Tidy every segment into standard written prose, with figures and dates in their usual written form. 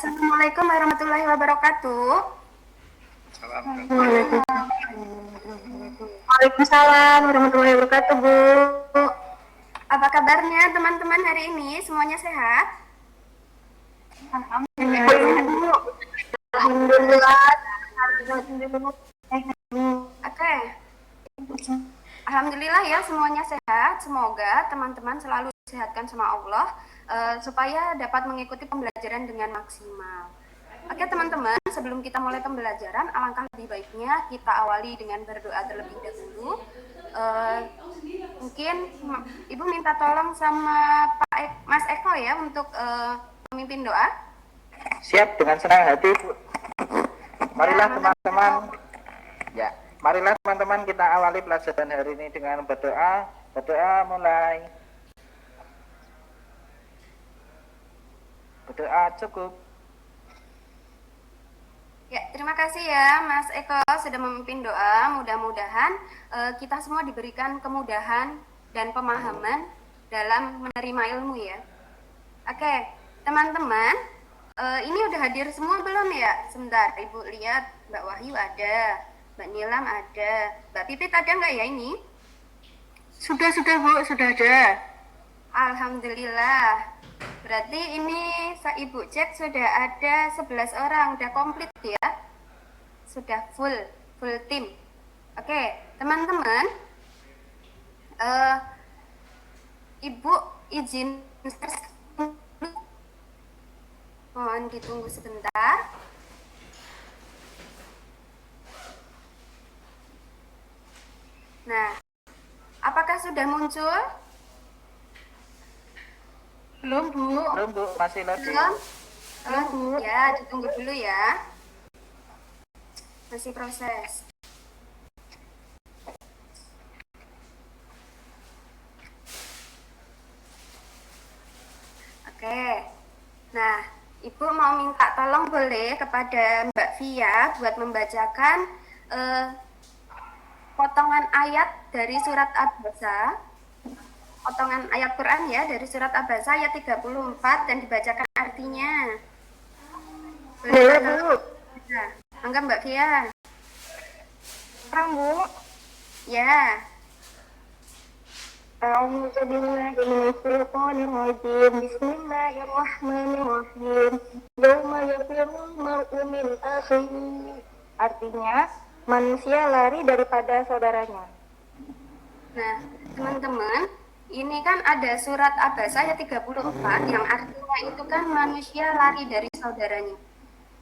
Assalamualaikum warahmatullahi wabarakatuh. Waalaikumsalam warahmatullahi wabarakatuh, Bu. Apa kabarnya teman-teman hari ini? Semuanya sehat? Alhamdulillah. Alhamdulillah. Oke. Alhamdulillah ya semuanya sehat. Semoga teman-teman selalu disehatkan sama Allah supaya dapat mengikuti pembelajaran dengan maksimal. Oke teman-teman, sebelum kita mulai pembelajaran, alangkah lebih baiknya kita awali dengan berdoa terlebih dahulu. Mungkin Ibu minta tolong sama Mas Eko ya untuk memimpin doa. Siap, dengan senang hati, Bu. Marilah teman-teman. Ya, marilah teman-teman kita awali pelajaran hari ini dengan berdoa. Berdoa mulai. Berdoa cukup. Ya, terima kasih ya Mas Eko sudah memimpin doa. Mudah-mudahan kita semua diberikan kemudahan dan pemahaman dalam menerima ilmu ya. Oke, teman-teman, ini udah hadir semua belum ya? Sebentar, Ibu lihat Mbak Wahyu ada, Mbak Nilam ada, Mbak Pipit ada nggak ya ini? Sudah Bu, sudah ada. Alhamdulillah. Berarti ini Ibu cek sudah ada 11 orang, udah komplit ya. Sudah full tim. Oke, teman-teman. Ibu izin mohon ditunggu sebentar. Nah, apakah sudah muncul? Belum, Bu. Belum, Bu, masih lagi. Belum? Bu. Ya, ditunggu dulu ya. Masih proses. Oke. Nah, Ibu mau minta tolong boleh kepada Mbak Via buat membacakan potongan ayat dari surat Abasa. Potongan ayat Quran ya dari surat Abasa ayat 34 dan dibacakan artinya. Boleh, Bu. Nah, anggap Mbak Via. Sekarang, Bu. Ya. A'udzu billahi minasyaitonir rajim. Bismillahirrahmanirrahim. Yauma yafirrul mar'u min akhihi. Artinya, manusia lari daripada saudaranya. Nah, teman-teman, ini kan ada surat Abasa ayat 34 yang artinya itu kan manusia lari dari saudaranya.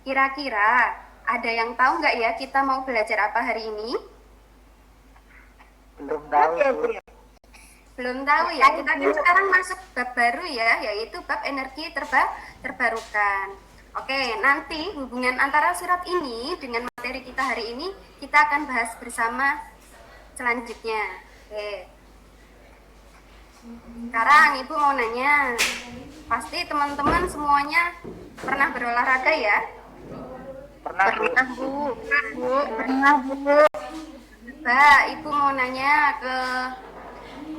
Kira-kira ada yang tahu nggak ya kita mau belajar apa hari ini? Belum tahu, Bu. Belum tahu ya, kita kan sekarang masuk bab baru ya, yaitu bab energi terbarukan. Oke, nanti hubungan antara surat ini dengan materi kita hari ini kita akan bahas bersama selanjutnya. Oke. Sekarang Ibu mau nanya, pasti teman-teman semuanya pernah berolahraga ya? Pernah, Bu. Pernah, Bu. Mbak, Ibu mau nanya ke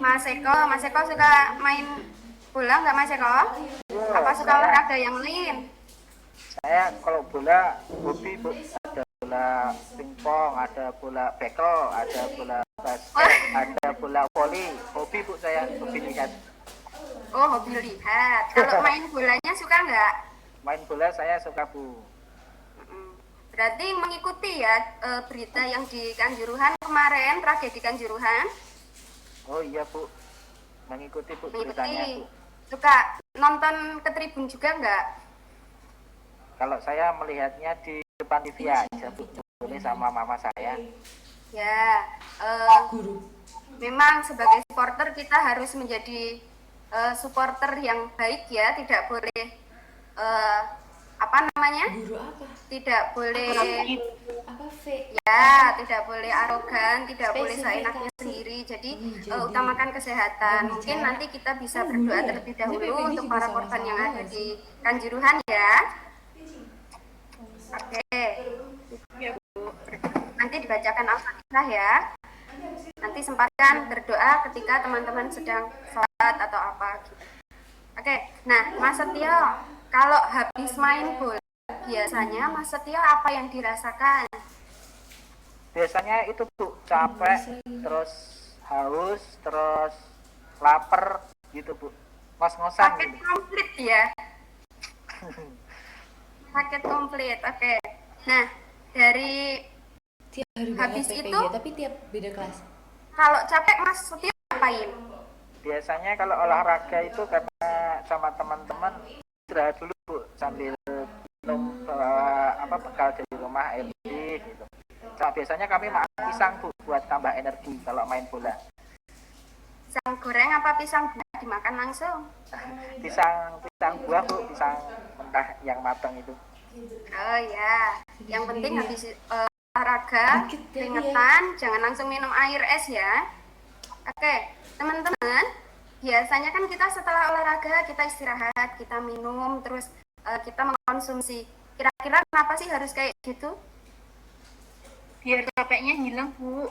Mas Eko. Mas Eko suka main bola nggak Mas Eko? Apa suka olahraga yang lain? Saya kalau bola hobi, Bu. Ada bola pingpong, ada bola bekel, ada bola basket, ada bola voli. Hobi, Bu, saya hobi lihat. Oh, hobi lihat. Kalau main bolanya suka nggak? Main bola saya suka, Bu. Berarti mengikuti ya berita yang di Kanjuruhan kemarin, tragedi Kanjuruhan. Oh iya, Bu. Mengikuti, Bu, beritanya, Bu. Suka nonton ke tribun juga nggak? Kalau saya melihatnya di depan TV aja, Bu. Ini sama mama saya. Ya, memang sebagai supporter kita harus menjadi supporter yang baik ya, tidak boleh tidak boleh tidak boleh arogan, tidak boleh seenaknya sendiri. Jadi utamakan kesehatan. Mungkin nanti kita bisa berdoa terlebih dahulu untuk para korban yang ada di Kanjuruhan ya. Oke. Nanti dibacakan Al-Fatihah ya. Nanti sempatkan berdoa ketika teman-teman sedang sholat atau apa gitu. Oke, nah Mas Setio, kalau habis main bola biasanya Mas Setio apa yang dirasakan? Biasanya itu Bu, capek, terus haus, terus lapar gitu Bu. Ngos-ngosan Paket gitu. komplit ya? Paket komplit, oke. Nah, dari Tiap hari banget habis PPG, itu, tapi tiap beda kelas. kalau capek Mas Setio ngapain? Biasanya kalau olahraga itu karena sama teman-teman istirahat dulu Bu, sambil minum bekal dari rumah, air putih gitu. Nah, biasanya kami makan pisang Bu buat tambah energi kalau main bola. Pisang goreng apa pisang buah dimakan langsung? Pisang buah Bu, pisang mentah yang matang itu. Oh ya, yang penting habis olahraga, Dikit ya, keringetan, jangan langsung minum air es ya. Oke, teman-teman, biasanya kan kita setelah olahraga kita istirahat, kita minum, terus kita mengkonsumsi. Kira-kira kenapa sih harus kayak gitu? Biar capeknya hilang, Bu.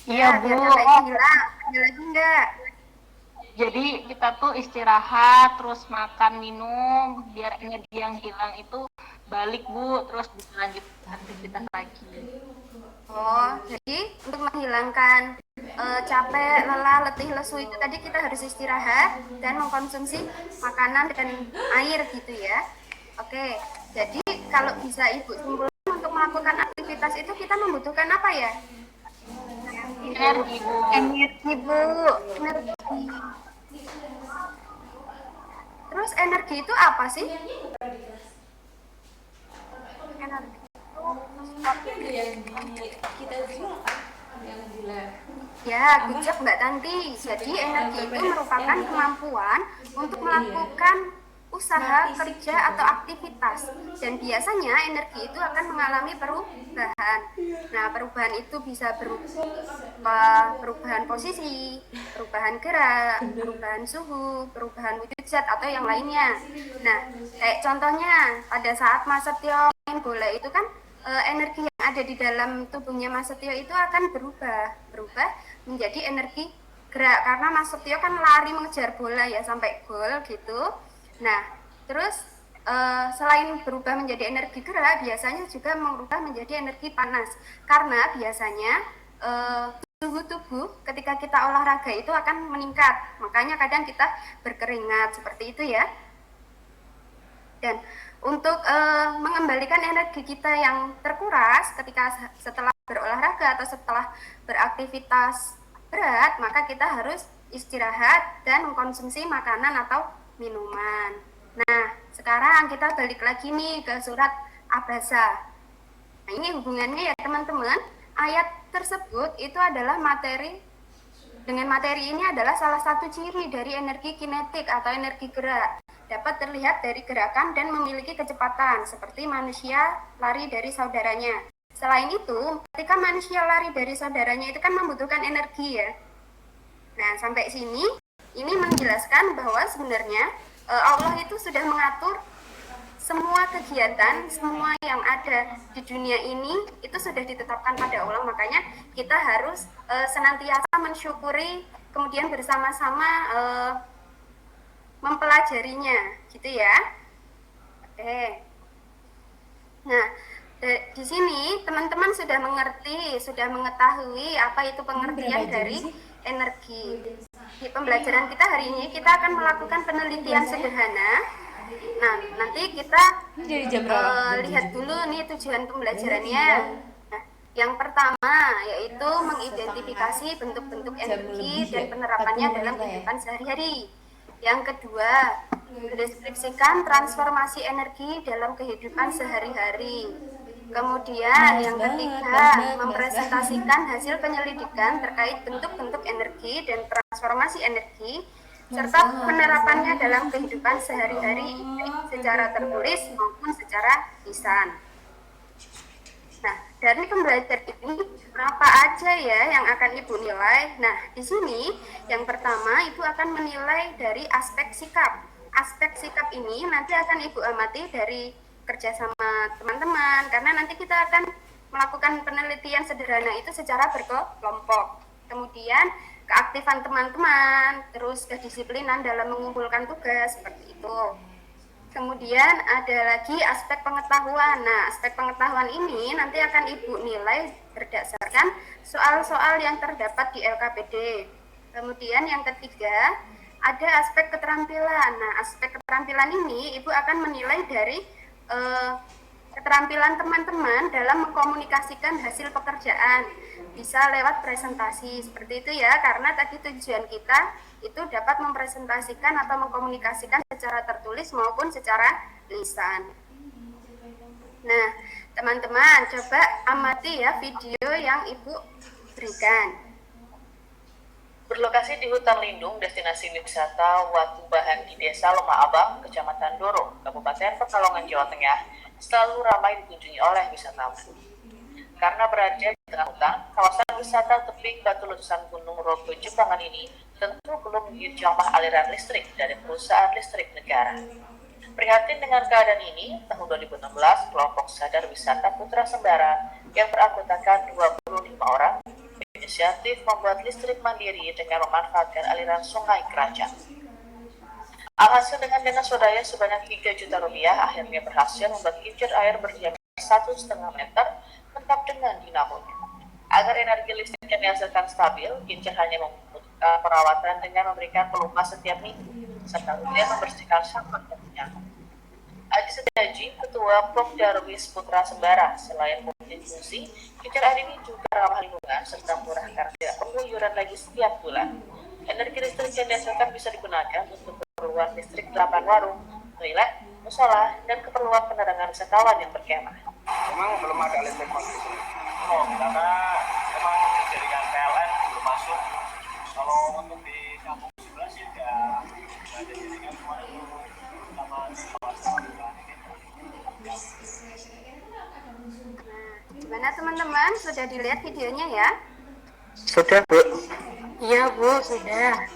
Ya, Iya, Bu. biar capeknya hilang. Ada lagi enggak? Jadi kita tuh istirahat, terus makan, minum, biar energi yang hilang itu balik, Bu, terus bisa lanjut aktivitas lagi. Oh, jadi untuk menghilangkan capek, lelah, letih, lesu itu tadi kita harus istirahat dan mengkonsumsi makanan dan air gitu ya. Oke, jadi kalau bisa Ibu simpulkan untuk melakukan aktivitas itu kita membutuhkan apa ya? Energi, Bu. Energi, Bu. Energi. Terus energi itu apa sih? Energi Ada yang di kita semua kan, yang di lab. ya, bijak Mbak Tanti. Jadi energi itu merupakan kemampuan untuk melakukan usaha, kerja, atau aktivitas. Dan biasanya energi itu akan mengalami perubahan. Nah, perubahan itu bisa berupa perubahan posisi, perubahan gerak, perubahan suhu, perubahan wujud zat, atau yang lainnya. Nah, kayak contohnya pada saat Mas Setio main bola itu kan energi yang ada di dalam tubuhnya Mas Setio itu akan berubah menjadi energi gerak karena Mas Setio kan lari mengejar bola ya sampai gol gitu. Nah, terus selain berubah menjadi energi gerak, biasanya juga berubah menjadi energi panas karena biasanya suhu tubuh ketika kita olahraga itu akan meningkat. Makanya kadang kita berkeringat seperti itu ya. Dan untuk mengembalikan energi kita yang terkuras ketika setelah berolahraga atau setelah beraktivitas berat, maka kita harus istirahat dan mengkonsumsi makanan atau minuman. Nah, sekarang kita balik lagi nih ke surat Abasa. Nah, ini hubungannya ya teman-teman. Ayat tersebut itu adalah dengan materi ini adalah salah satu ciri dari energi kinetik atau energi gerak. Dapat terlihat dari gerakan dan memiliki kecepatan, seperti manusia lari dari saudaranya. Selain itu, ketika manusia lari dari saudaranya itu kan membutuhkan energi ya. Nah, sampai sini, ini menjelaskan bahwa sebenarnya Allah itu sudah mengatur semua kegiatan, semua yang ada di dunia ini itu sudah ditetapkan pada Allah. Makanya kita harus senantiasa mensyukuri, kemudian bersama-sama mempelajarinya, gitu ya. Oke. Nah, di sini teman-teman sudah mengerti, sudah mengetahui apa itu pengertian dari energi. Di pembelajaran kita hari ini kita akan melakukan penelitian sederhana. Nah, nanti kita lihat dulu nih tujuan pembelajarannya. Nah, yang pertama yaitu mengidentifikasi bentuk-bentuk energi dan penerapannya dalam kehidupan sehari-hari. Yang kedua, mendeskripsikan transformasi energi dalam kehidupan sehari-hari. Kemudian yang ketiga, mempresentasikan hasil penyelidikan terkait bentuk-bentuk energi dan transformasi energi serta penerapannya dalam kehidupan sehari-hari secara tertulis maupun secara lisan. Nah, dari pembelajaran ini apa aja ya yang akan Ibu nilai? Nah, di sini yang pertama Ibu akan menilai dari aspek sikap. Aspek sikap ini nanti akan Ibu amati dari kerja sama teman-teman, karena nanti kita akan melakukan penelitian sederhana itu secara berkelompok. Kemudian keaktifan teman-teman, terus kedisiplinan dalam mengumpulkan tugas, seperti itu. Kemudian ada lagi aspek pengetahuan. Nah, aspek pengetahuan ini nanti akan Ibu nilai berdasarkan soal-soal yang terdapat di LKPD. Kemudian yang ketiga, ada aspek keterampilan. Nah, aspek keterampilan ini Ibu akan menilai dari keterampilan teman-teman dalam mengkomunikasikan hasil pekerjaan. Bisa lewat presentasi seperti itu ya, karena tadi tujuan kita itu dapat mempresentasikan atau mengkomunikasikan secara tertulis maupun secara lisan. Nah, teman-teman coba amati ya video yang Ibu berikan. Berlokasi di hutan lindung destinasi wisata Watu Bahan di Desa Loma Abang, Kecamatan Doro, Kabupaten Pekalongan, Jawa Tengah, selalu ramai dikunjungi oleh wisatawan. Karena berada di tengah hutan, kawasan wisata tebing batu letusan Gunung Rogo Jembangan ini tentu belum dijamah aliran listrik dari perusahaan listrik negara. Prihatin dengan keadaan ini, tahun 2016, kelompok sadar wisata Putra Sembara yang beranggotakan 25 orang inisiatif membuat listrik mandiri dengan memanfaatkan aliran sungai Kerajaan. Alhasil dengan dana swadaya sebanyak 3 juta rupiah, akhirnya berhasil membuat kincir air berdiameter 1,5 meter lengkap dengan dinamonya. Agar energi listrik yang dihasilkan stabil, kincir hanya membutuhkan perawatan dengan memberikan pelumas setiap minggu, serta rutin membersihkan sampah dan minyak. Aji Setiaji, Ketua Prok Darwis Putra Sembara, selain multifungsi, kincir air ini juga ramah lingkungan serta murah karena tidak perlu iuran lagi setiap bulan. Energi listrik yang dihasilkan bisa digunakan untuk keperluan listrik 8 warung, toilet, musola, dan keperluan penerangan wisatawan yang berkemah. Memang belum ada listrik Mas di sini. Oh, karena memang jaringan PLN belum masuk. Kalau untuk di kampung sebelah sih ada jaringan kemarin sama kawasan. Gimana teman-teman? Sudah dilihat videonya ya? Sudah, Bu. Iya Bu, sudah.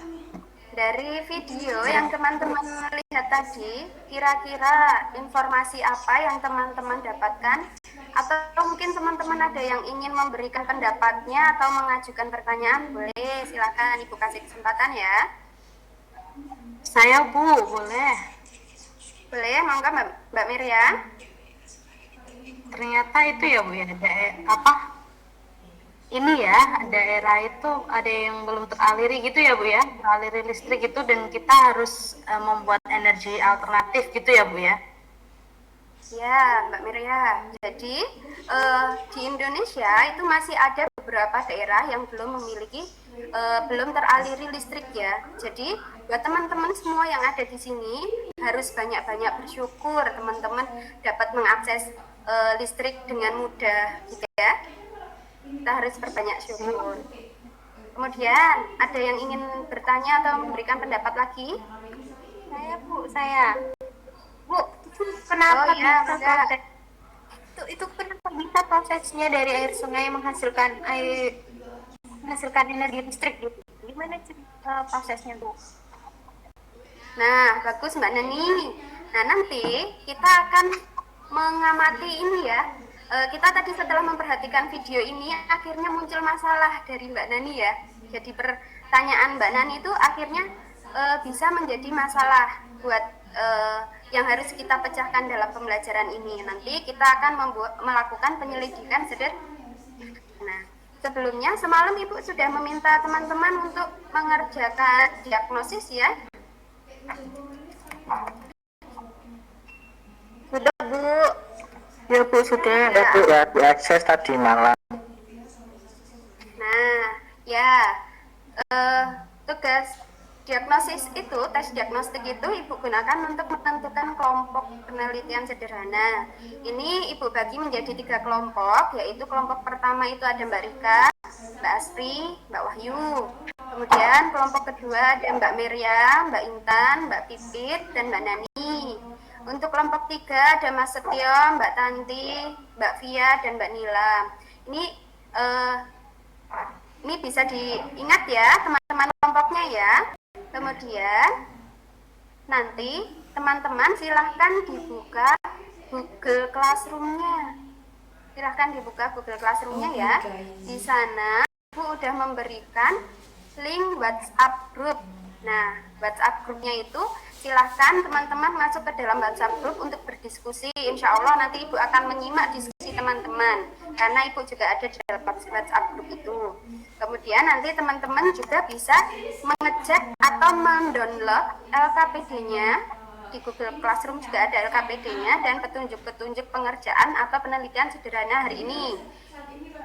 Dari video yang teman-teman lihat tadi, kira-kira informasi apa yang teman-teman dapatkan? Atau mungkin teman-teman ada yang ingin memberikan pendapatnya atau mengajukan pertanyaan? Boleh, silakan Ibu kasih kesempatan ya. Saya Bu, boleh. Boleh, monggo Mbak Miriam. Ternyata itu ya Bu ya, ini ya, daerah itu ada yang belum teraliri gitu ya Bu ya, teraliri listrik itu, dan kita harus membuat energi alternatif gitu ya Bu ya. Ya, Mbak Miriam. Jadi di Indonesia itu masih ada beberapa daerah yang belum memiliki, belum teraliri listrik ya. Jadi buat teman-teman semua yang ada di sini harus banyak-banyak bersyukur teman-teman dapat mengakses listrik dengan mudah, gitu ya. Kita harus berbanyak syukur. Kemudian ada yang ingin bertanya atau memberikan pendapat lagi? Saya Bu, Bu, kenapa Oh, iya, bisa udah. proses itu kenapa bisa prosesnya dari air sungai menghasilkan energi listrik gitu? Gimana prosesnya Bu? Nah, bagus Mbak Neni. Nah, nanti kita akan mengamati ini ya. Kita tadi setelah memperhatikan video ini, akhirnya muncul masalah dari Mbak Nani ya. Jadi pertanyaan Mbak Nani itu akhirnya bisa menjadi masalah buat yang harus kita pecahkan dalam pembelajaran ini. Nanti kita akan melakukan penyelidikan sederhana. Sebelumnya, semalam Ibu sudah meminta teman-teman untuk mengerjakan diagnosis ya. Sudah Bu. Ya Bu, sudah. Ya, Bu, ya, diakses tadi malam. Nah, ya tugas diagnosis itu, tes diagnostik itu Ibu gunakan untuk menentukan kelompok penelitian sederhana. Ini Ibu bagi menjadi 3 kelompok, yaitu kelompok pertama itu ada Mbak Rika, Mbak Asri, Mbak Wahyu. Kemudian kelompok kedua ada Mbak Miriam, Mbak Intan, Mbak Pipit, dan Mbak Nani. Untuk kelompok 3 ada Mas Setio, Mbak Tanti, Mbak Via, dan Mbak Nila. Ini bisa diingat ya teman-teman kelompoknya ya. Kemudian nanti teman-teman silahkan dibuka Google Classroom-nya. Silahkan dibuka Google Classroom-nya ya. Di sana Ibu udah memberikan link WhatsApp group Nah, WhatsApp grupnya itu silahkan teman-teman masuk ke dalam WhatsApp grup untuk berdiskusi. Insya Allah nanti Ibu akan menyimak diskusi teman-teman, karena Ibu juga ada di dalam WhatsApp grup itu. Kemudian nanti teman-teman juga bisa mengecek atau mendownload LKPD-nya. Di Google Classroom juga ada LKPD-nya dan petunjuk-petunjuk pengerjaan atau penelitian sederhana hari ini.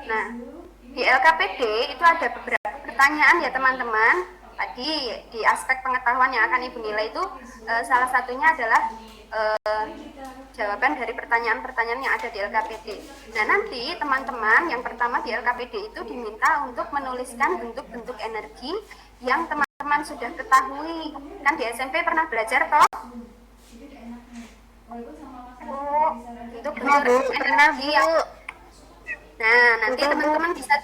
Nah, di LKPD itu ada beberapa pertanyaan ya teman-teman. Tadi di aspek pengetahuan yang akan Ibu nilai itu salah satunya adalah jawaban dari pertanyaan-pertanyaan yang ada di LKPD. Nah, nanti teman-teman yang pertama di LKPD itu diminta untuk menuliskan bentuk-bentuk energi yang teman-teman sudah ketahui. Kan di SMP pernah belajar toh? Bentuk-bentuk energi yang... Nah, nanti teman-teman bisa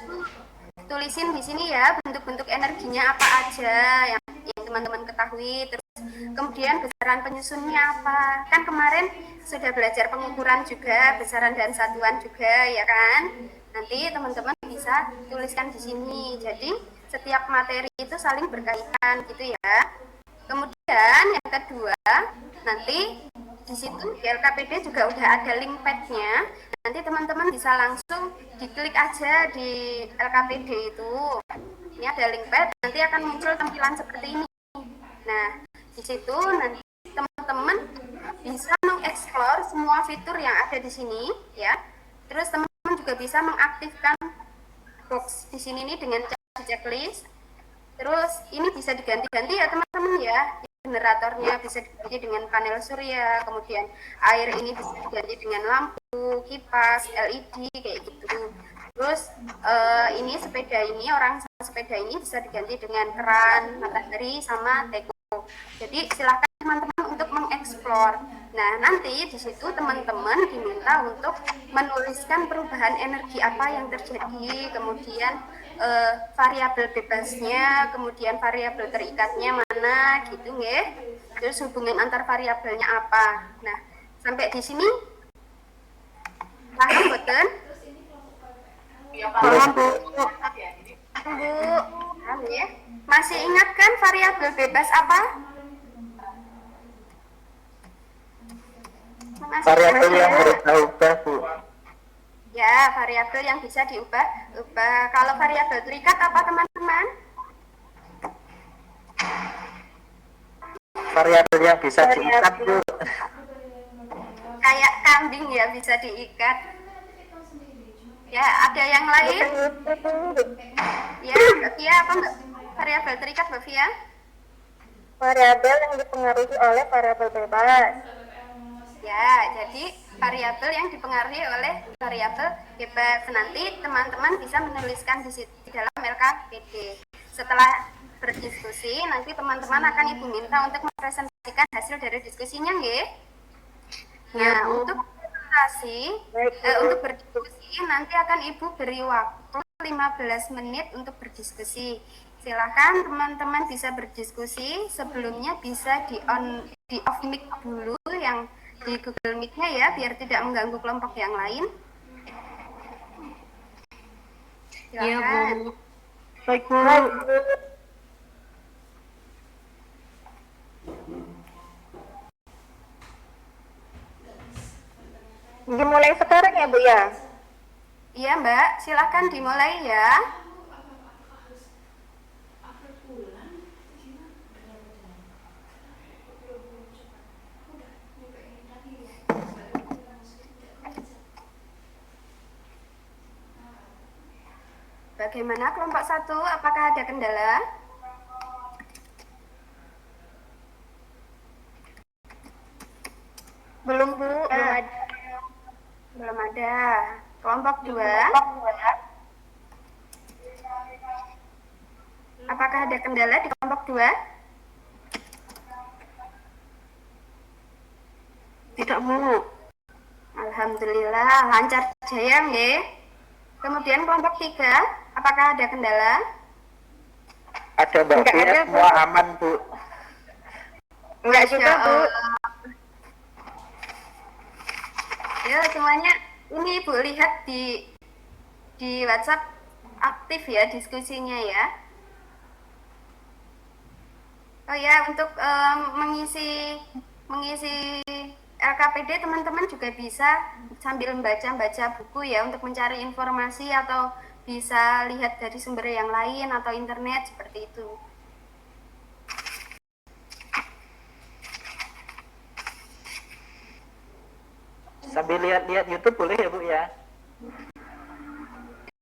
tulisin di sini ya bentuk-bentuk energinya apa aja yang teman-teman ketahui. Terus kemudian besaran penyusunnya apa? Kan kemarin sudah belajar pengukuran juga, besaran dan satuan juga ya kan? Nanti teman-teman bisa tuliskan di sini. Jadi setiap materi itu saling berkaitan gitu ya. Kemudian yang kedua, nanti di situ di LKPD juga udah ada link pad-nya. Nanti teman-teman bisa langsung diklik aja di LKPD itu. Ini ada link pad, nanti akan muncul tampilan seperti ini. Nah, di situ nanti teman-teman bisa mengeksplor semua fitur yang ada di sini ya. Terus teman-teman juga bisa mengaktifkan box di sini nih dengan checklist. Terus ini bisa diganti-ganti ya teman-teman ya. Generatornya bisa diganti dengan panel surya, kemudian air ini bisa diganti dengan lampu, kipas, LED kayak gitu. Terus ini sepeda ini, orang sepeda ini bisa diganti dengan keran, matahari, sama teko. Jadi silakan teman-teman untuk mengeksplor. Nah, nanti di situ teman-teman diminta untuk menuliskan perubahan energi apa yang terjadi, kemudian variabel bebasnya, kemudian variabel terikatnya mana gitu nggih. Terus hubungan antar variabelnya apa. Nah, sampai di sini paham mboten? Paham, Bu. Paham ya? Masih ingat kan variabel bebas apa? Variabel yang berubah-ubah, Bu. Ya, variabel yang bisa diubah. Kalau variabel terikat apa teman-teman? Variabel yang bisa diikat, Bu. Kayak kambing ya, bisa diikat. Ya, ada yang lain? Ya, Mbak Fia, apa Mbak? Variabel terikat, Mbak Fia? Variabel yang dipengaruhi oleh variabel bebas. Ya, jadi variabel yang dipengaruhi oleh variabel bebas. Nanti teman-teman bisa menuliskan di dalam LKPD. Setelah berdiskusi, nanti teman-teman akan Ibu minta untuk mempresentasikan hasil dari diskusinya, nggih? Nah, untuk presentasi, untuk berdiskusi, nanti akan Ibu beri waktu 15 menit untuk berdiskusi. Silakan teman-teman bisa berdiskusi. Sebelumnya bisa di off mic dulu yang di Google Meet-nya ya, biar tidak mengganggu kelompok yang lain. Silakan. Iya, Bu. Baik, Bu. Dimulai sekarang ya, Bu ya? Iya, Mbak. Silakan dimulai ya. Bagaimana kelompok 1? Apakah ada kendala? Belum, Bu. Belum ada. Belum ada. Kelompok 2? Apakah ada kendala di kelompok 2? Tidak, Bu. Alhamdulillah, lancar jaya nggih. Kemudian kelompok 3, apakah ada kendala? Ada, Mbak Fia, semua aman, Bu. Enggak juga, Bu. Ya, semuanya ini Ibu lihat di WhatsApp aktif ya diskusinya ya. Oh ya, untuk mengisi mengisi LKPD teman-teman juga bisa sambil membaca-baca buku ya untuk mencari informasi atau bisa lihat dari sumber yang lain atau internet seperti itu. Sambil lihat-lihat YouTube boleh ya Bu ya?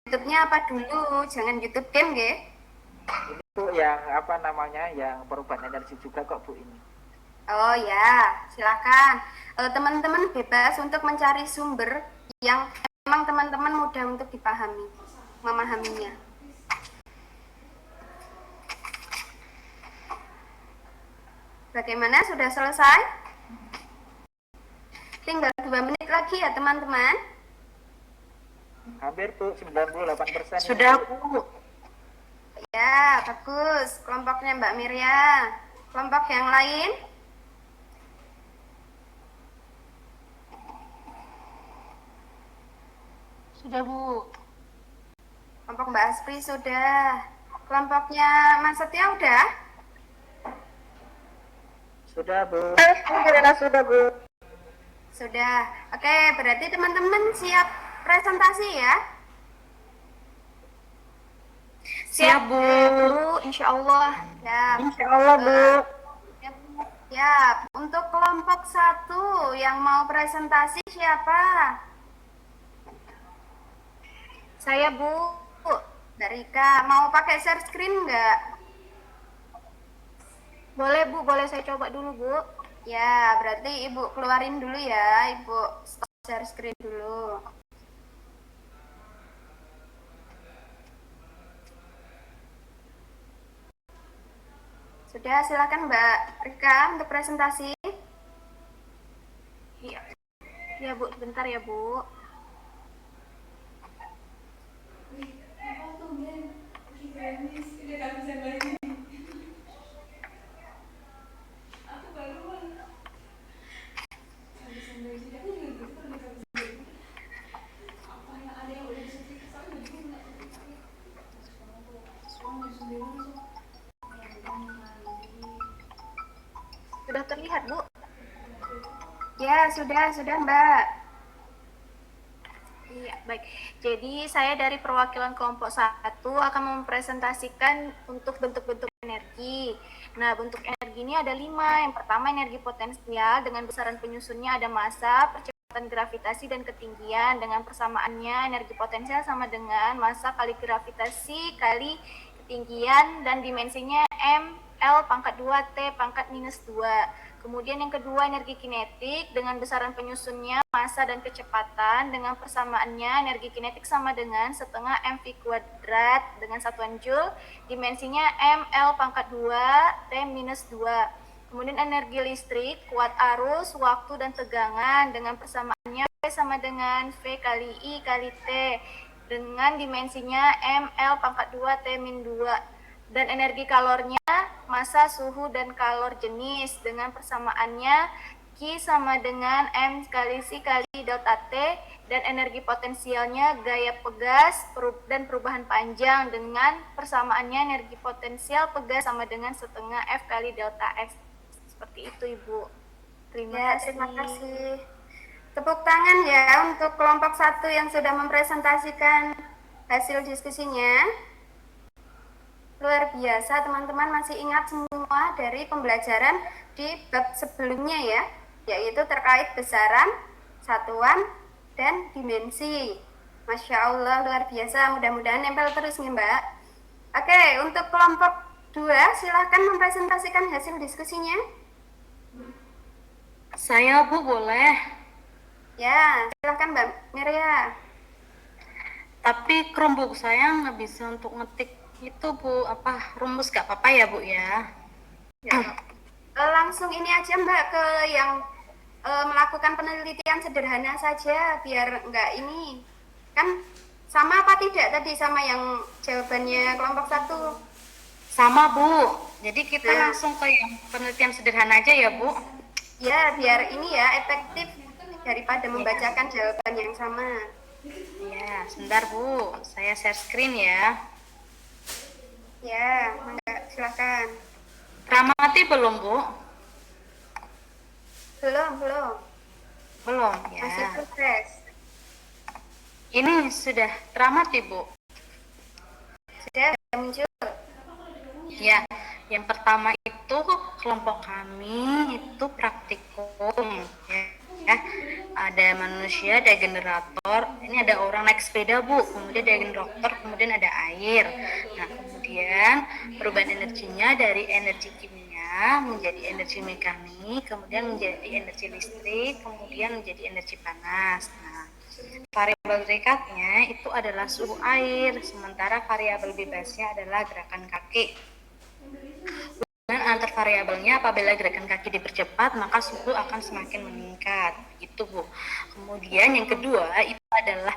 YouTube-nya apa dulu? Jangan YouTube game, ya. Ini Bu yang apa namanya, yang perubahan energi juga kok Bu ini. Oh ya, silakan. Teman-teman bebas untuk mencari sumber yang memang teman-teman mudah untuk dipahami, memahaminya. Bagaimana? Sudah selesai? Tinggal 2 menit lagi ya teman-teman. Hampir Bu, 98%. Sudah Bu. Ya, bagus. Kelompoknya Mbak Mirya. Kelompok yang lain? Sudah Bu. Kelompok Mbak Aspri sudah. Kelompoknya Mas Setia udah? Sudah Bu. Alhamdulillah sudah Bu. Sudah. Oke, berarti teman-teman siap presentasi ya? Siap Bu. Insya Allah. Siap. Insya Allah Bu. Siap. Untuk kelompok 1 yang mau presentasi siapa? Saya Bu. Mbak Rika, mau pakai share screen nggak? Boleh Bu, boleh saya coba dulu Bu. Ya, berarti Ibu keluarin dulu ya. Ibu stop share screen dulu. Sudah, silakan Mbak Rika untuk presentasi. Iya. Ya Bu, bentar ya Bu. Sudah terlihat Bu? Ya, sudah Mbak. Iya, baik. Jadi saya dari perwakilan kelompok 1 akan mempresentasikan untuk bentuk-bentuk energi. Nah, bentuk energi ini ada 5. Yang pertama energi potensial dengan besaran penyusunnya ada massa, percepatan gravitasi, dan ketinggian. Dengan persamaannya energi potensial sama dengan massa kali gravitasi kali ketinggian dan dimensinya M L pangkat 2 T pangkat minus 2. Kemudian yang kedua energi kinetik dengan besaran penyusunnya massa dan kecepatan. Dengan persamaannya energi kinetik sama dengan setengah mv kuadrat dengan satuan joule, dimensinya M L pangkat 2 T minus 2. Kemudian energi listrik, kuat arus, waktu, dan tegangan dengan persamaannya V sama dengan V kali I kali T dengan dimensinya M L pangkat 2 T min 2. Dan energi kalornya massa, suhu, dan kalor jenis dengan persamaannya Q sama dengan M kali C kali delta T. Dan energi potensialnya gaya pegas dan perubahan panjang dengan persamaannya energi potensial pegas sama dengan setengah F kali delta S. Seperti itu Ibu. Terima kasih. Tepuk tangan ya untuk kelompok 1 yang sudah mempresentasikan hasil diskusinya. Luar biasa, teman-teman masih ingat semua dari pembelajaran di bab sebelumnya ya, yaitu terkait besaran, satuan, dan dimensi. Masya Allah, luar biasa, mudah-mudahan nempel terus nih Mbak. Oke, untuk kelompok 2, silahkan mempresentasikan hasil diskusinya. Saya Bu boleh. Ya, silahkan Mbak Mirya. Tapi Chromebook saya nggak bisa untuk ngetik itu Bu, rumus gak apa-apa ya Bu ya? Ya. Langsung ini aja Mbak ke yang melakukan penelitian sederhana saja biar nggak ini. Kan sama apa tidak tadi sama yang jawabannya kelompok 1? Sama Bu, jadi kita Nah. langsung ke yang penelitian sederhana aja ya Bu? Ya, biar ini ya efektif daripada membacakan jawaban yang sama. Ya, sebentar Bu, saya share screen ya. Ya, silakan. Teramati belum, Bu? Belum. Belum, ya. Masih proses. Ini sudah teramati, Bu? Sudah muncul. Ya, yang pertama itu kelompok kami itu praktikum, ya. Ada manusia, ada generator. Ini ada orang naik sepeda, Bu. Kemudian ada generator, kemudian ada air. Nah, kemudian perubahan energinya dari energi kimia menjadi energi mekanik, kemudian menjadi energi listrik, kemudian menjadi energi panas. Nah, variabel terikatnya itu adalah suhu air, sementara variabel bebasnya adalah gerakan kaki. Dengan antar variabelnya, apabila gerakan kaki dipercepat, maka suhu akan semakin meningkat. Gitu, Bu. Kemudian yang kedua itu adalah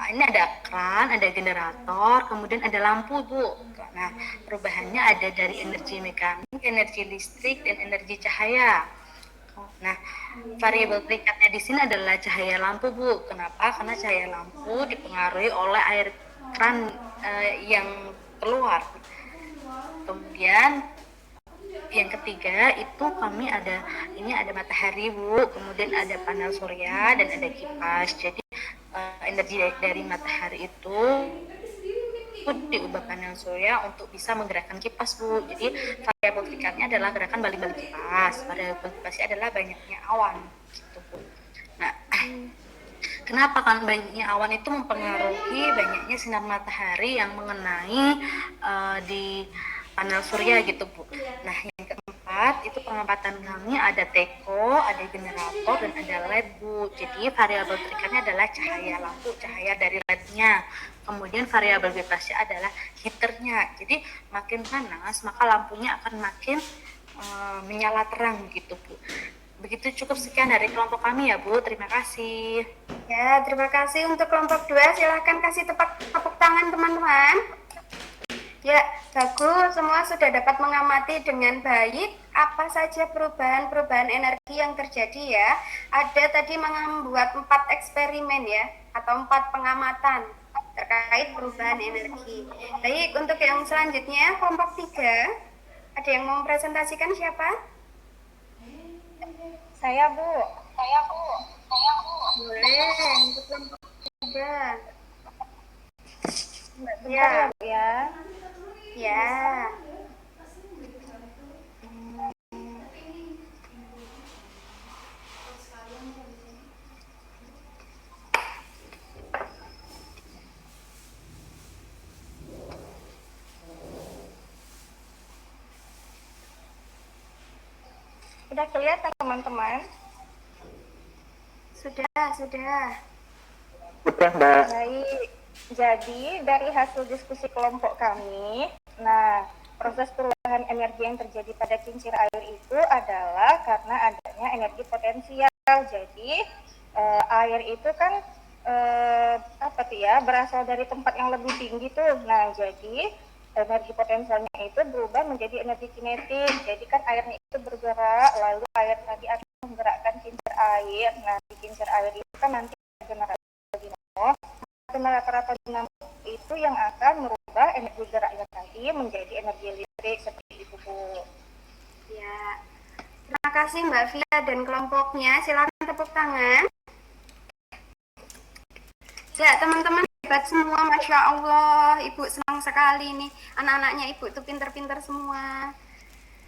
ini ada kran, ada generator, kemudian ada lampu, Bu. Nah, perubahannya ada dari energi mekanik, energi listrik, dan energi cahaya. Nah, variabel perikatnya di sini adalah cahaya lampu, Bu. Kenapa? Karena cahaya lampu dipengaruhi oleh air kran yang keluar. Kemudian yang ketiga itu kami ada matahari, Bu, kemudian ada panel surya dan ada kipas. Jadi energi dari matahari itu diubah panel surya untuk bisa menggerakkan kipas, Bu. Jadi variabel perikatnya adalah gerakan balik-balik kipas. Variabel kipasnya adalah banyaknya awan, gitu, Bu. Nah, kenapa kan banyaknya awan itu mempengaruhi banyaknya sinar matahari yang mengenai di panel surya, gitu, Bu. Nah, yang keempat itu pengamatan kami ada teko, ada generator, dan ada LED, Bu. Jadi variabel terikatnya adalah cahaya lampu, cahaya dari LED-nya. Kemudian variabel bebasnya adalah heaternya. Jadi makin panas maka lampunya akan makin menyala terang, gitu, Bu. Begitu, cukup sekian dari kelompok kami ya, Bu. Terima kasih. Ya, terima kasih. Untuk kelompok 2, silahkan kasih tepuk tangan teman-teman. Ya, bagus. Semua sudah dapat mengamati dengan baik apa saja perubahan energi yang terjadi ya. Ada tadi membuat 4 eksperimen ya, atau 4 pengamatan terkait perubahan energi. Baik, untuk yang selanjutnya, kelompok 3, ada yang mau mempresentasikan siapa? Saya, Bu. Boleh, untuk kelompok 3. Ya, Bu ya. Ya. Udah kelihatan, teman-teman? Sudah. Udah, Mbak. Baik. Jadi, dari hasil diskusi kelompok kami, proses perubahan energi yang terjadi pada kincir air itu adalah karena adanya energi potensial. Jadi, air itu kan berasal dari tempat yang lebih tinggi tuh. Nah, jadi energi potensialnya itu berubah menjadi energi kinetik. Jadi kan airnya itu bergerak, lalu air tadi akan menggerakkan kincir air. Nah, di kincir air itu kan nanti generator dinamo. Generator dinamo itu yang akan merubah energi geraknya tadi menjadi energi listrik, seperti itu, Bu. Ya. Terima kasih Mbak Via dan kelompoknya. Silakan tepuk tangan. Ya, teman-teman hebat semua, Masya Allah. Ibu senang sekali nih. Anak-anaknya Ibu itu pintar-pintar semua.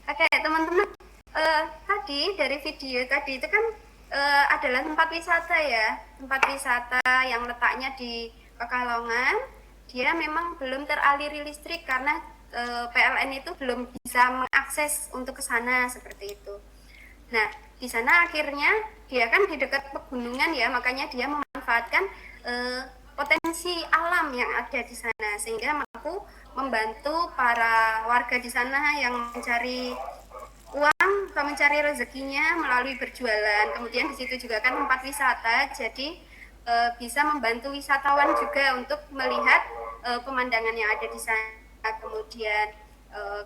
Oke, teman-teman. Tadi dari video tadi itu kan adalah tempat wisata ya. Tempat wisata yang letaknya di Pekalongan. Dia memang belum teraliri listrik karena PLN itu belum bisa mengakses untuk ke sana seperti itu. Nah, di sana akhirnya dia kan di dekat pegunungan ya, makanya dia memanfaatkan potensi alam yang ada di sana sehingga mampu membantu para warga di sana yang mencari uang atau mencari rezekinya melalui berjualan. Kemudian di situ juga kan tempat wisata, jadi bisa membantu wisatawan juga untuk melihat pemandangan yang ada di sana. Kemudian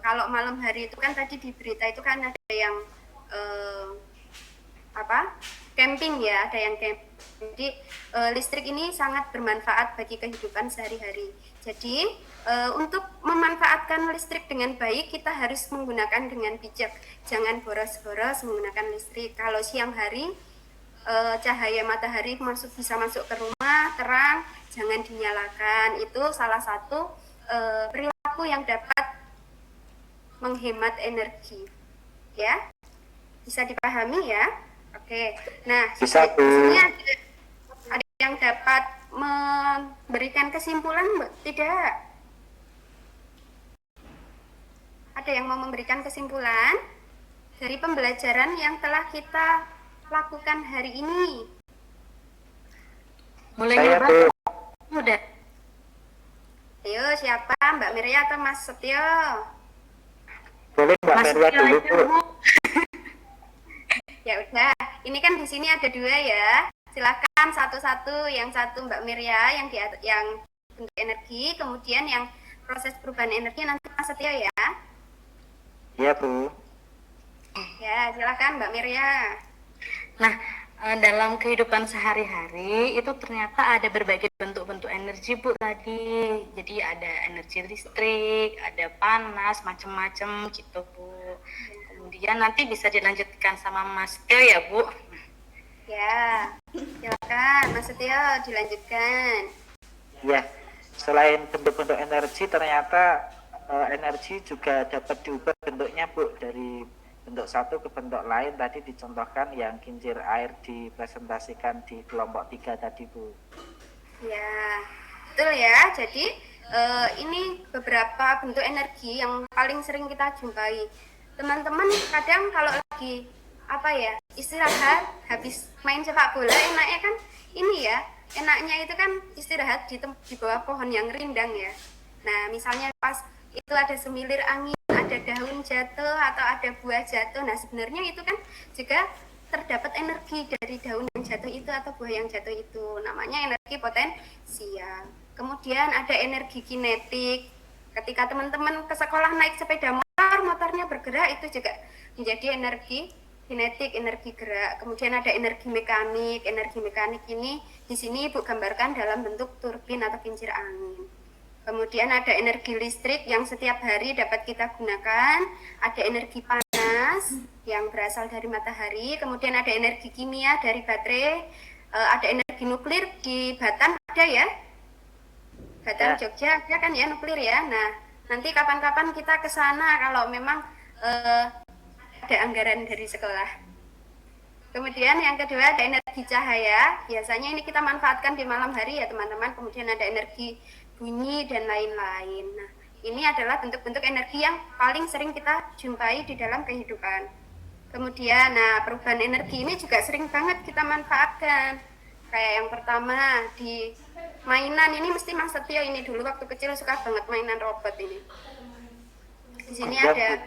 kalau malam hari itu kan tadi di berita itu kan ada yang camping ya, ada yang camping. Jadi listrik ini sangat bermanfaat bagi kehidupan sehari-hari. Jadi untuk memanfaatkan listrik dengan baik kita harus menggunakan dengan bijak. Jangan boros-boros menggunakan listrik. Kalau siang hari cahaya matahari bisa masuk ke rumah terang, jangan dinyalakan. Itu salah satu perilaku yang dapat menghemat energi. Ya, bisa dipahami ya? Oke. Nah, Bisa, Bu. di sini ada yang dapat memberikan kesimpulan, Mbak? Tidak. Ada yang mau memberikan kesimpulan dari pembelajaran yang telah kita lakukan hari ini? Mulai Saya, nyoba Bu. udah. Ayo, siapa? Mbak Miria atau Mas Setio? Boleh Mbak Mas Meria dulu, aja, Bu. Bu. Ya udah, ini kan di sini ada dua ya. Silakan satu-satu. Yang satu Mbak Miria yang bentuk energi, kemudian yang proses perubahan energi nanti Mas Setio ya. Iya, Bu. Ya, silakan Mbak Miria. Nah, dalam kehidupan sehari-hari itu ternyata ada berbagai bentuk-bentuk energi, Bu, tadi. Jadi ada energi listrik, ada panas, macam-macam gitu, Bu. Kemudian nanti bisa dilanjutkan sama Mas Teo ya, Bu. Ya, silakan Mas Setio dilanjutkan. Ya, selain bentuk-bentuk energi, ternyata energi juga dapat diubah bentuknya, Bu, dari bentuk satu ke bentuk lain. Tadi dicontohkan yang kincir air dipresentasikan di kelompok 3 tadi, Bu. Ya, betul ya. Jadi ini beberapa bentuk energi yang paling sering kita jumpai. Teman-teman kadang kalau lagi istirahat habis main sepak bola, enaknya kan ini ya, enaknya itu kan istirahat di bawah pohon yang rindang ya. Nah, misalnya pas itu ada semilir angin, ada daun jatuh atau ada buah jatuh. Nah, sebenarnya itu kan juga terdapat energi dari daun yang jatuh itu atau buah yang jatuh itu. Namanya energi potensial. Kemudian ada energi kinetik. Ketika teman-teman ke sekolah naik sepeda motor, motornya bergerak, itu juga menjadi energi kinetik, energi gerak. Kemudian ada energi mekanik. Energi mekanik ini di sini Ibu gambarkan dalam bentuk turbin atau kincir angin. Kemudian ada energi listrik yang setiap hari dapat kita gunakan, ada energi panas yang berasal dari matahari, kemudian ada energi kimia dari baterai, ada energi nuklir di Batam ada ya, Batam Jogja ada kan ya nuklir ya. Nah, nanti kapan-kapan kita ke sana kalau memang ada anggaran dari sekolah. Kemudian yang kedua ada energi cahaya, biasanya ini kita manfaatkan di malam hari ya teman-teman. Kemudian ada energi bunyi dan lain-lain. Nah, ini adalah bentuk-bentuk energi yang paling sering kita jumpai di dalam kehidupan. Kemudian, perubahan energi ini juga sering banget kita manfaatkan. Kayak yang pertama di mainan ini mesti Mas Setio ini dulu waktu kecil suka banget mainan robot ini. Di sini ada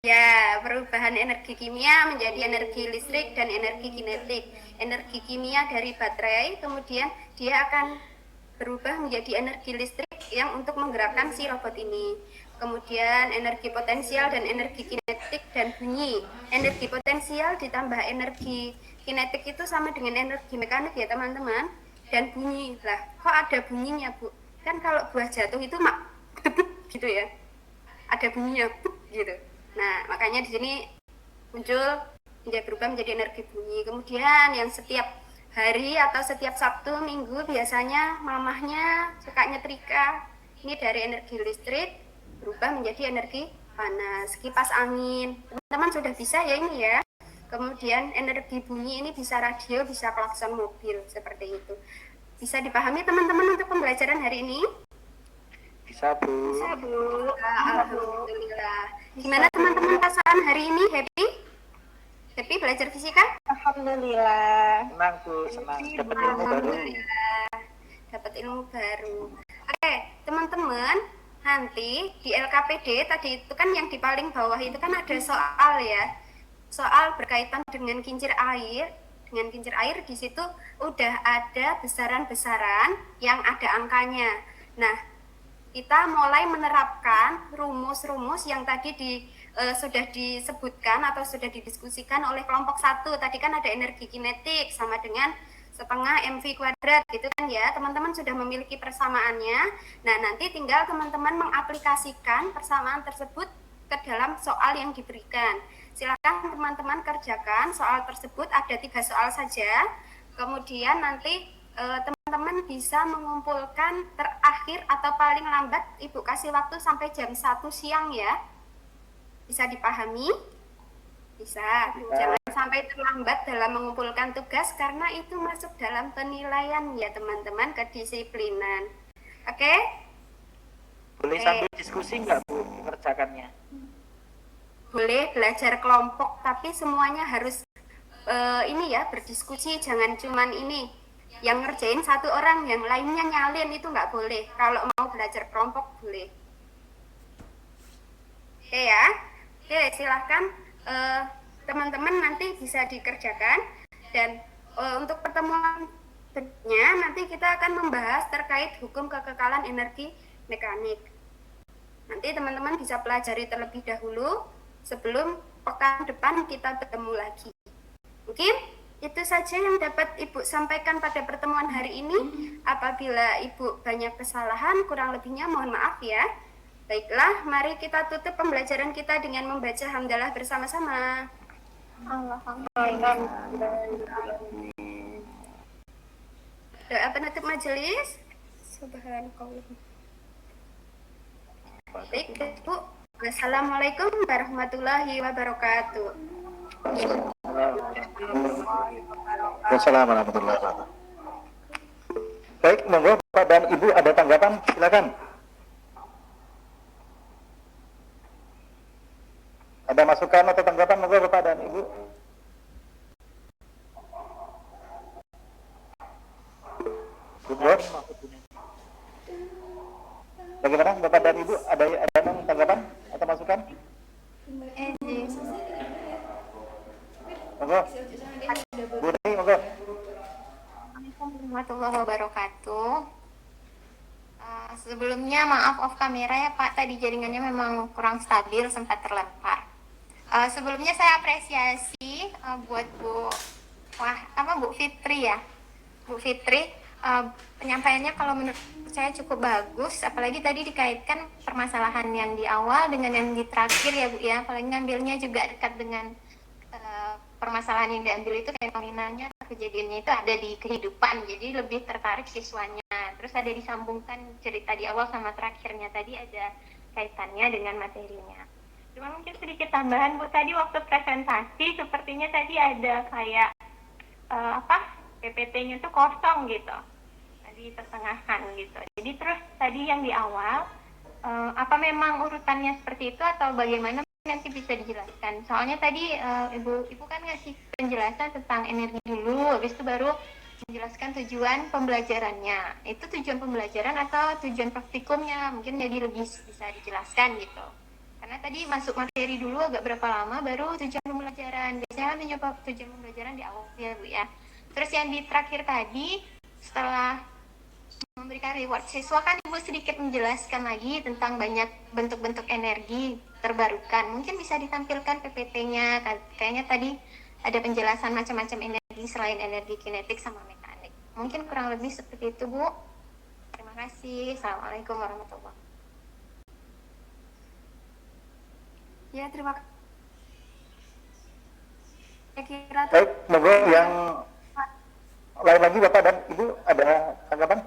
ya perubahan energi kimia menjadi energi listrik dan energi kinetik. Energi kimia dari baterai, kemudian dia akan berubah menjadi energi listrik yang untuk menggerakkan si robot ini. Kemudian energi potensial dan energi kinetik dan bunyi. Energi potensial ditambah energi kinetik itu sama dengan energi mekanik ya teman-teman. Dan bunyi, lah kok ada bunyinya Bu? Kan kalau buah jatuh itu gitu ya, ada bunyinya gitu. Nah, makanya di sini muncul berubah menjadi energi bunyi. Kemudian yang setiap hari atau setiap Sabtu Minggu biasanya mamahnya suka nyetrika. Ini dari energi listrik berubah menjadi energi panas. Kipas angin, teman-teman sudah bisa ya ini ya. Kemudian energi bunyi ini bisa radio, bisa klakson mobil, seperti itu. Bisa dipahami teman-teman untuk pembelajaran hari ini? Bisa, Bu. Bisa, Bu. Alhamdulillah. Gimana teman-teman perasaan hari ini? Happy? Happy belajar fisika? Alhamdulillah. Senang, Bu. Senang dapat ilmu baru. Dapat ilmu baru. Oke, teman-teman, nanti di LKPD tadi itu kan yang di paling bawah itu kan ada soal ya. Soal berkaitan dengan kincir air. Dengan kincir air di situ udah ada besaran-besaran yang ada angkanya. Nah, kita mulai menerapkan rumus-rumus yang tadi sudah disebutkan atau sudah didiskusikan oleh kelompok 1. Tadi kan ada energi kinetik sama dengan setengah MV kuadrat gitu kan ya. Teman-teman sudah memiliki persamaannya. Nah, nanti tinggal teman-teman mengaplikasikan persamaan tersebut ke dalam soal yang diberikan. Silakan teman-teman kerjakan soal tersebut, ada 3 soal saja. Kemudian nanti teman-teman bisa mengumpulkan terakhir atau paling lambat Ibu kasih waktu sampai jam 1 siang ya. Bisa dipahami? Bisa. Jangan sampai terlambat dalam mengumpulkan tugas karena itu masuk dalam penilaian ya teman-teman, kedisiplinan. Oke? Boleh sambil diskusi nggak Bu mengerjakannya? Boleh belajar kelompok, tapi semuanya harus ini ya, berdiskusi. Jangan cuman ini yang ngerjain satu orang, yang lainnya nyalin, itu nggak boleh. Kalau mau belajar kelompok boleh. Oke ya. Oke, silahkan teman-teman nanti bisa dikerjakan. Dan untuk pertemuan berikutnya nanti kita akan membahas terkait hukum kekekalan energi mekanik. Nanti teman-teman bisa pelajari terlebih dahulu sebelum pekan depan kita bertemu lagi. Mungkin itu saja yang dapat Ibu sampaikan pada pertemuan hari ini. Apabila Ibu banyak kesalahan, kurang lebihnya mohon maaf ya. Baiklah, mari kita tutup pembelajaran kita dengan membaca hamdalah bersama-sama. Doa penutup majelis. Subhanallah. Baik, Ibu. Assalamualaikum warahmatullahi wabarakatuh. Wassalamualaikum warahmatullahi wabarakatuh. Baik, monggo Bapak dan Ibu ada tanggapan, silakan. Ada masukan atau tanggapan, monggo Bapak dan Ibu. Bagaimana Bapak dan Ibu, ada tanggapan atau masukan? Monggo. Bu Deni, monggo. Assalamualaikum warahmatullahi wabarakatuh. Sebelumnya maaf off kamera ya Pak, tadi jaringannya memang kurang stabil, sempat terlempar. Sebelumnya saya apresiasi buat Bu Fitri ya. Bu Fitri, penyampaiannya kalau menurut saya cukup bagus, apalagi tadi dikaitkan permasalahan yang di awal dengan yang di terakhir ya Bu ya, apalagi ngambilnya juga dekat dengan permasalahan yang diambil itu fenomenanya, kejadiannya itu ada di kehidupan, jadi lebih tertarik siswanya. Terus ada disambungkan cerita di awal sama terakhirnya, tadi ada kaitannya dengan materinya. Cuma mungkin sedikit tambahan Bu, tadi waktu presentasi sepertinya tadi ada kayak PPT-nya tuh kosong gitu, tadi tertengahkan gitu. Jadi terus tadi yang di awal apa memang urutannya seperti itu atau bagaimana, nanti bisa dijelaskan. Soalnya tadi ibu kan ngasih penjelasan tentang energi dulu, habis itu baru menjelaskan tujuan pembelajarannya. Itu tujuan pembelajaran atau tujuan praktikumnya, mungkin jadi lebih bisa dijelaskan gitu. Karena tadi masuk materi dulu agak berapa lama, baru tujuan pembelajaran. Biasanya kan mencoba tujuan pembelajaran di awal ya Bu ya. Terus yang di terakhir tadi, setelah memberikan reward siswa kan Ibu sedikit menjelaskan lagi tentang banyak bentuk-bentuk energi terbarukan. Mungkin bisa ditampilkan PPT-nya, kayaknya tadi ada penjelasan macam-macam energi selain energi kinetik sama mekanik. Mungkin kurang lebih seperti itu Bu. Terima kasih. Assalamualaikum warahmatullahi wabarakatuh. Ya, terima kasih. Saya kira Baik, monggo yang lain lagi Bapak dan Ibu ada tanggapan?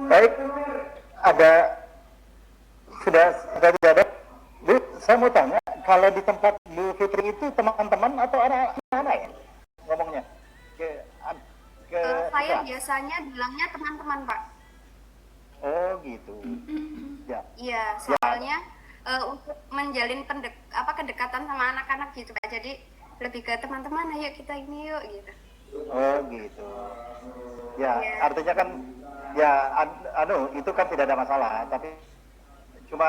Baik, sudah tidak ada. Bu, saya mau tanya, kalau di tempat Bu Fitri itu teman-teman atau anak-anak ya ngomongnya? Saya biasanya bilangnya teman-teman Pak. Iya, soalnya untuk menjalin kedekatan sama anak-anak gitu Pak. Jadi lebih ke teman-teman, ayo kita ini yuk gitu. Oh gitu. Ya, Iya. artinya kan ya itu kan tidak ada masalah, tapi cuma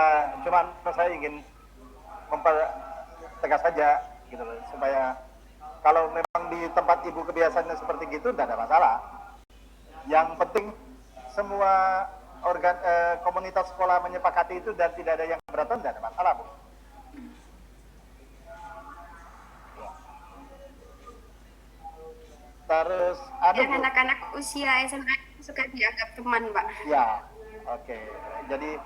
saya ingin mempertegas saja gitu loh, supaya kalau memang di tempat ibu kebiasaannya seperti gitu tidak ada masalah. Yang penting semua komunitas sekolah menyepakati itu dan tidak ada yang keberatan, tidak ada masalah, Bu. Terus Dan anak-anak usia SMA suka dianggap teman Pak. ya, oke. Jadi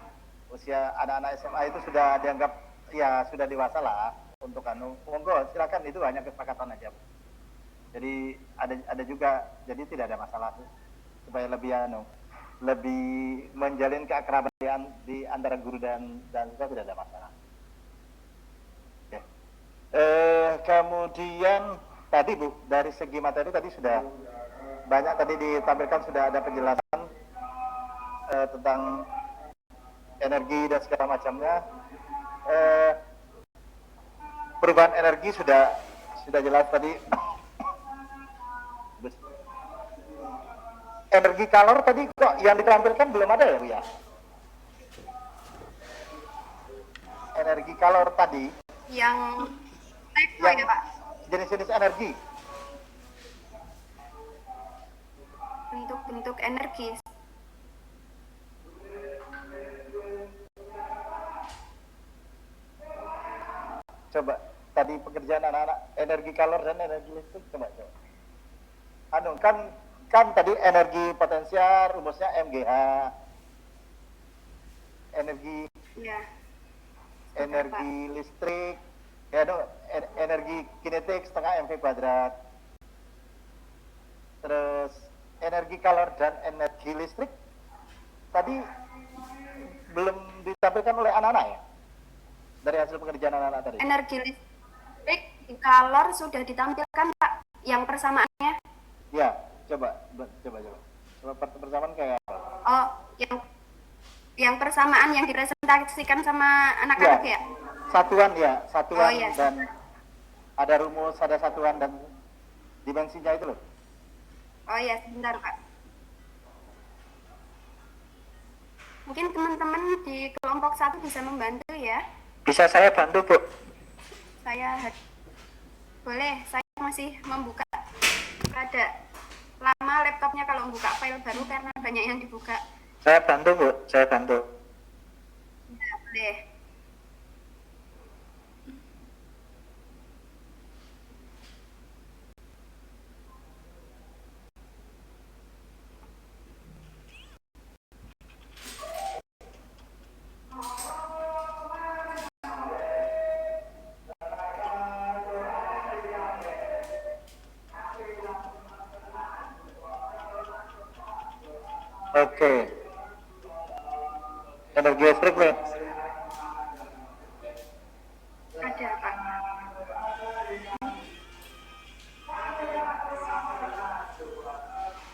usia anak-anak SMA itu sudah dianggap ya sudah dewasa lah untuk monggo silakan, itu hanya kesepakatan aja, Bu. Jadi ada juga, jadi tidak ada masalah supaya lebih menjalin keakraban di antara guru dan siswa, tidak ada masalah. Oke. Kemudian tadi Bu, dari segi materi tadi sudah banyak tadi ditampilkan, sudah ada penjelasan tentang energi dan segala macamnya. Perubahan energi sudah jelas tadi. Energi kalor tadi kok yang ditampilkan belum ada ya Bu ya? Energi kalor tadi Yang yang ya Pak, jenis-jenis energi. bentuk-bentuk energi. Coba tadi pekerjaan anak-anak, energi kalor dan energi listrik, coba. Kan tadi energi potensial rumusnya MGH, energi Ya. energi listrik, ya energi kinetik setengah mv kuadrat. Terus energi kalor dan energi listrik tadi belum ditampilkan oleh anak-anak ya, dari hasil pengerjaan anak-anak tadi. Energi listrik di kalor sudah ditampilkan Pak, yang persamaannya. Ya, coba persamaan kayak apa? Oh, yang persamaan yang dipresentasikan sama anak-anak ya? Satuan Oh, iya. dan ada rumus, ada satuan dan dimensinya itu loh. Oh ya, sebentar Pak. Mungkin teman-teman di kelompok 1 bisa membantu ya. Bisa saya bantu, Bu? Boleh, saya masih membuka. Ada lama laptopnya kalau membuka file baru karena banyak yang dibuka. Saya bantu, Bu. Saya bantu. Ya, boleh. Oke. Energi listrik nih. Ada Pak.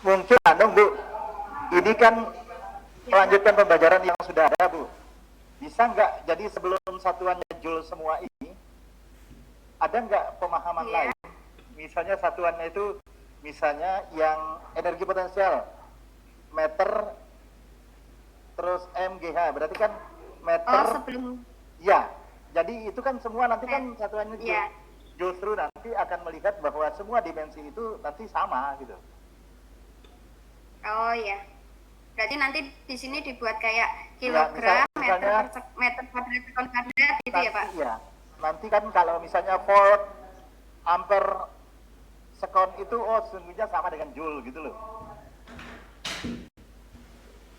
Mungkin Bu, ini kan melanjutkan pembelajaran yang sudah ada Bu. Bisa nggak jadi sebelum satuannya Joule semua ini, ada nggak pemahaman lain? Misalnya satuannya itu, misalnya yang energi potensial meter, terus MGH, berarti kan meter. Oh, sebelum. Ya, jadi itu kan semua nanti kan satuannya Ya. justru nanti akan melihat bahwa semua dimensi itu nanti sama gitu. Oh ya. Berarti nanti di sini dibuat kayak kilogram, misalnya, meter kuadrat, sekon kuadrat gitu ya Pak? Iya. Nanti kan kalau misalnya volt, ampere, sekon itu sesungguhnya sama dengan joule gitu loh.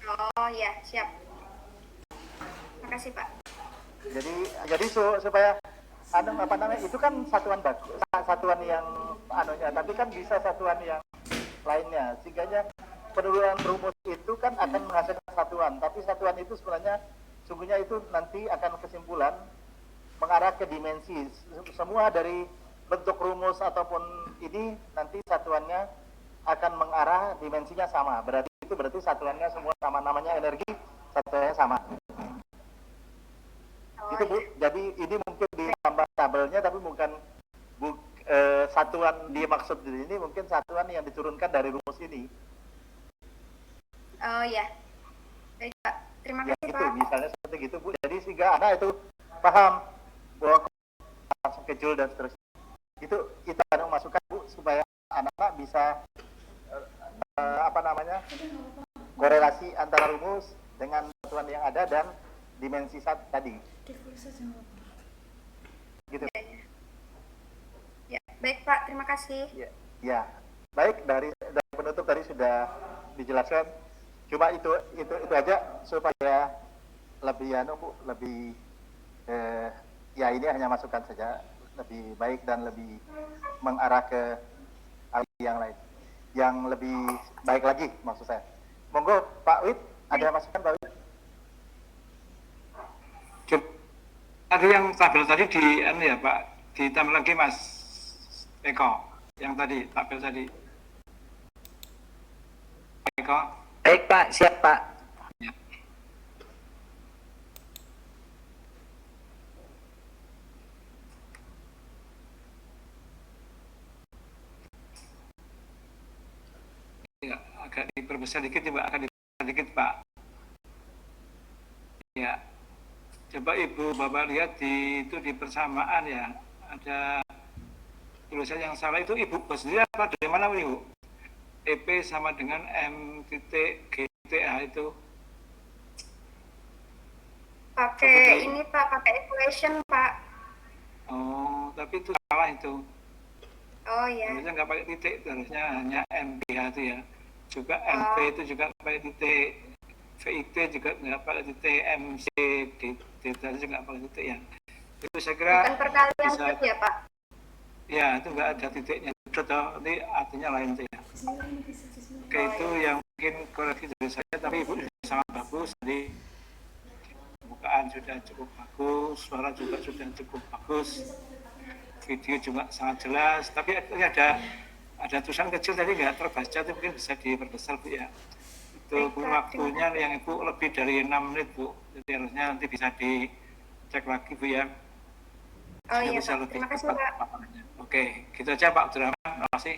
Oh ya, siap. Makasih Pak. Jadi supaya itu kan satuan bagus, satuan yang tapi kan bisa satuan yang lainnya, sehingga penurunan rumus itu kan akan menghasilkan satuan, tapi satuan itu sungguhnya itu nanti akan kesimpulan mengarah ke dimensi. Semua dari bentuk rumus ataupun ini nanti satuannya akan mengarah dimensinya sama. Berarti satuannya semua sama, namanya energi, satuannya sama. Itu Bu, jadi ini mungkin ditambah tabelnya tapi bukan satuan dimaksud di sini mungkin satuan yang diturunkan dari rumus ini. Oh ya, baik Pak. Terima Ya kasih gitu, Pak. misalnya seperti gitu Bu. Jadi sehingga anak itu paham bahwa langsung ke joule dan seterusnya. Itu kita masukkan Bu supaya anak-anak bisa korelasi antara rumus dengan satuan yang ada dan dimensi tadi. Gitu. Ya, baik Pak. Terima kasih. Ya. Baik, dari penutup tadi sudah dijelaskan. Cuma itu aja supaya lebih lebih ya ini hanya masukan saja, lebih baik dan lebih mengarah ke yang lain, yang lebih baik lagi maksud saya. Monggo Pak Wid, ada masukan Pak Wid? Tadi yang tabel tadi ya Pak, ditambah lagi Mas Eko, yang tadi tabel tadi. Pak Eko. Baik Pak, siap Pak. Ya. Ya, agak diperbesar dikit ya Pak, akan diperbesar dikit Pak. Ya, coba Ibu Bapak lihat itu di persamaan ya, ada tulisan yang salah itu Ibu sendiri apa dari mana Ibu? EP sama dengan M titik G titik H itu. Pakai ini Pak, pakai equation Pak. Oh, tapi itu salah itu. Oh ya. Harusnya nggak pakai titik, harusnya hanya MBH itu ya. Juga MV itu juga nggak pakai titik, VIT juga nggak pakai titik, MC itu juga nggak pakai titik ya. Itu saya kira Bukan perkalian bisa, ya Pak. ya itu nggak ada titiknya. Atau nanti artinya lain tuh ya. Oke, itu yang mungkin koreksi dari saya, tapi Ibu sudah sangat bagus. Jadi pembukaan sudah cukup bagus, suara juga sudah cukup bagus, video juga sangat jelas. Tapi ada tulisan kecil tadi nggak terbaca, itu mungkin bisa diperbesar Bu ya. Itu waktunya yang Ibu lebih dari 6 menit Bu. Jadi harusnya nanti bisa dicek lagi Bu ya. Oh iya bisa Pak, lebih terima kasih cepat Pak. paparannya. Oke, gitu aja Pak Abdurrahman. Terima kasih.